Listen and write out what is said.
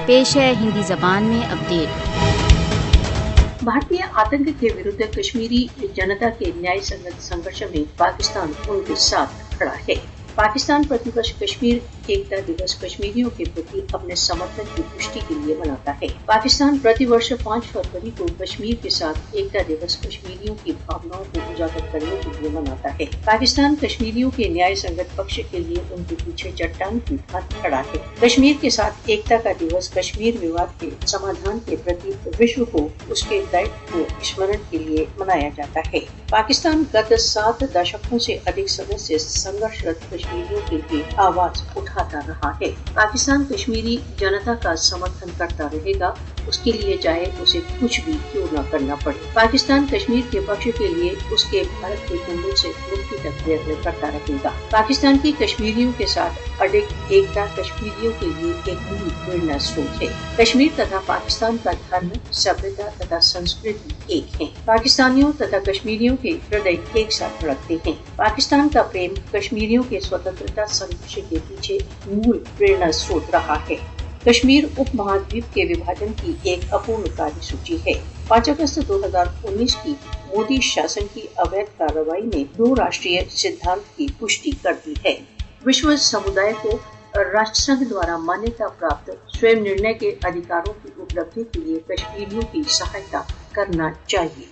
पेश है हिंदी जबान में अपडेट। भारतीय आतंक के विरुद्ध कश्मीरी जनता के न्याय संगत संघर्ष में पाकिस्तान उनके साथ खड़ा है। पाकिस्तान प्रतिवर्ष कश्मीर एकता दिवस कश्मीरियों के प्रति अपने समर्थन की पुष्टि के लिए मनाता है। पाकिस्तान प्रतिवर्ष 5 फरवरी को कश्मीर के साथ एकता दिवस कश्मीरियों की भावनाओं को उजागर करने के लिए मनाता है। पाकिस्तान कश्मीरियों के न्याय संगत पक्ष के लिए उनके पीछे चट्टान की भांति खड़ा है। कश्मीर के साथ एकता का दिवस कश्मीर विवाद के समाधान के प्रति विश्व को उसके दायित्व को स्मरण के लिए मनाया जाता है। पाकिस्तान गत 7 दशकों से अधिक समय से संघर्षरत कश्मीरियों के लिए आवाज उठाता रहा है। पाकिस्तान कश्मीरी जनता का समर्थन करता रहेगा, उसके लिए चाहे उसे कुछ भी क्यों न करना पड़े। पाकिस्तान कश्मीर के पक्ष के लिए उसके भारत के कुंडल से मुक्ति तक प्रयत्न करता रहेगा। पाकिस्तान की कश्मीरियों के साथ अडिग एकता कश्मीरियों के लिए एक मूल प्रेरणा स्रोत है। कश्मीर तथा पाकिस्तान का धर्म, सभ्यता तथा संस्कृति एक है। पाकिस्तानियों तथा कश्मीरियों के हृदय एक साथ धड़कते हैं। पाकिस्तान का प्रेम कश्मीरियों के स्वतंत्रता संघर्ष के पीछे मूल प्रेरणा स्रोत रहा है। कश्मीर उप महाद्वीप के विभाजन की एक अपूर्ण कार्यसूची है। 5 अगस्त 2019 की मोदी शासन की अवैध कार्रवाई ने 2 राष्ट्रीय सिद्धांत की पुष्टि कर दी है। विश्व समुदाय को राष्ट्रसंघ द्वारा मान्यता प्राप्त स्वयं निर्णय के अधिकारों की उपलब्धि के लिए कश्मीरियों की सहायता करना चाहिए।